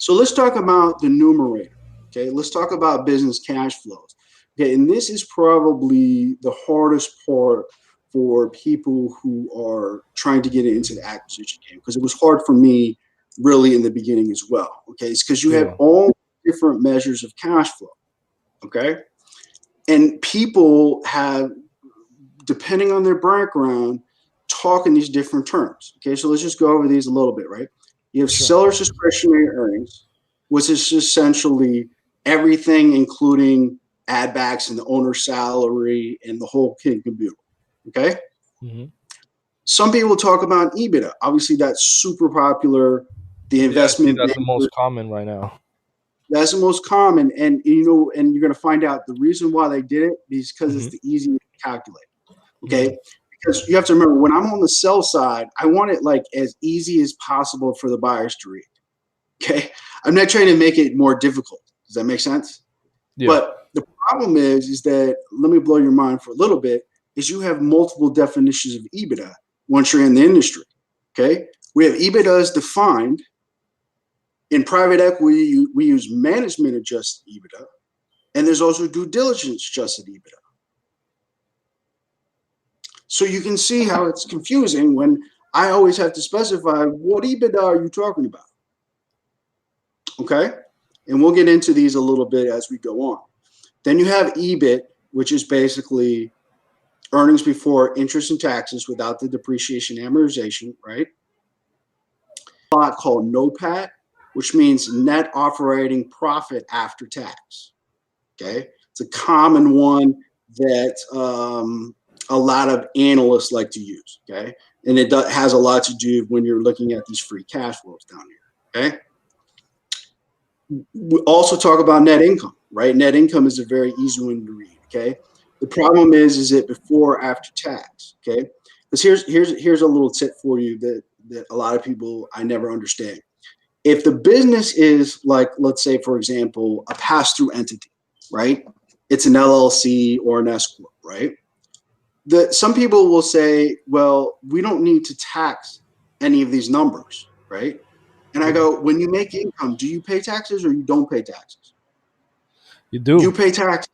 So let's talk about the numerator. Okay, let's talk about business cash flows. Okay, and this is probably the hardest part for people who are trying to get into the acquisition game, because it was hard for me really in the beginning as well. Okay, it's because you have Yeah. all different measures of cash flow. Okay, and people have, depending on their background, talk in these different terms. Okay, so let's just go over these a little bit, right? You have Sure. seller's discretionary earnings, which is essentially everything, including add backs and the owner's salary and the whole kit and caboodle. Okay. Hmm. Some people talk about EBITDA. Obviously, that's super popular. The Yeah, I see investment that's the banker, most common right now. that's the most common. And and you're going to find out the reason why they did it is because it's Hmm. the easiest to calculate. Hmm. Okay. Because you have to remember, when I'm on the sell side, I want it like as easy as possible for the buyers to read. Okay. I'm not trying to make it more difficult. Does that make sense? Yeah. But the problem is that, let me blow your mind for a little bit, is you have multiple definitions of EBITDA once you're in the industry. Okay. We have EBITDA as defined. In private equity, we use management adjusted EBITDA. And there's also due diligence adjusted EBITDA. So you can see how it's confusing when I always have to specify what EBITDA are you talking about. Okay. And we'll get into these a little bit as we go on. Then you have EBIT, which is basically earnings before interest and taxes without the depreciation and amortization, right? A lot called NOPAT, which means net operating profit after tax. Okay. It's a common one that a lot of analysts like to use. Okay. And it has a lot to do when you're looking at these free cash flows down here. Okay. We also talk about net income, right? Net income is a very easy one to read. Okay. The problem is it before or after tax? Okay. Because here's a little tip for you that a lot of people I never understand. If the business is like, let's say, for example, a pass-through entity, right? It's an LLC or an S corp, right? Some people will say, well, we don't need to tax any of these numbers, right? And I Yeah. go, when you make income, do you pay taxes or you don't pay taxes? You do. You pay tax.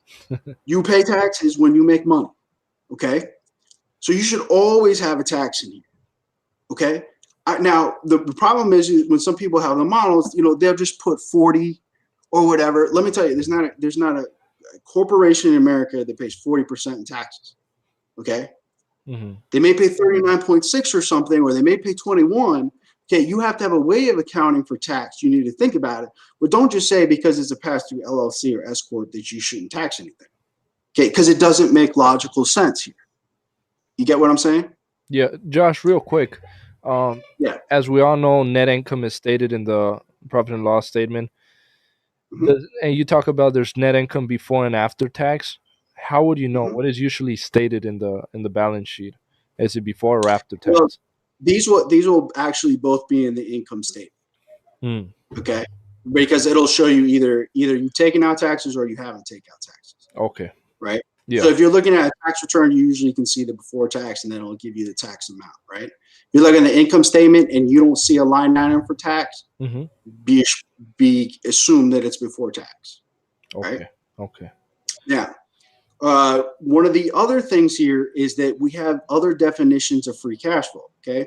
You pay taxes when you make money. Okay. So you should always have a tax in here. Okay. Now the problem is when some people have the models, they'll just put 40 or whatever. Let me tell you, there's not a corporation in America that pays 40% in taxes. Okay. Hmm. They may pay 39.6 or something, or they may pay 21. Okay, you have to have a way of accounting for tax. You need to think about it. But don't just say because it's a pass-through LLC or S corp that you shouldn't tax anything. Okay, because it doesn't make logical sense here. You get what I'm saying? Yeah, Josh, real quick. Um, Yeah. as we all know, net income is stated in the profit and loss statement. Mm-hmm. And you talk about there's net income before and after tax. How would you know? Mm-hmm. What is usually stated in the balance sheet? Is it before or after Well, tax? these will actually both be in the income statement. Mm, Okay, because it'll show you either you've taken out taxes or you haven't taken out taxes. okay. Right? So Yeah. if you're looking at a tax return, you usually can see the before tax, and then it'll give you the tax amount, right? If you look at the income statement and you don't see a line item for tax, Hmm. be assume that it's before tax, right? Okay. Okay. Now, one of the other things here is that we have other definitions of free cash flow. Okay,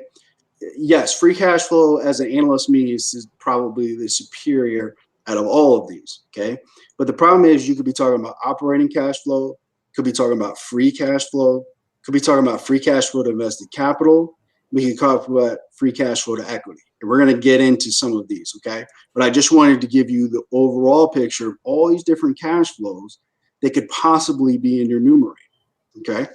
yes, free cash flow as an analyst means is probably the superior out of all of these. Okay, but the problem is you could be talking about operating cash flow, could be talking about free cash flow, could be talking about free cash flow to invested capital. We can talk about free cash flow to equity, and we're going to get into some of these. Okay, but I just wanted to give you the overall picture of all these different cash flows that could possibly be in your numerator. Okay.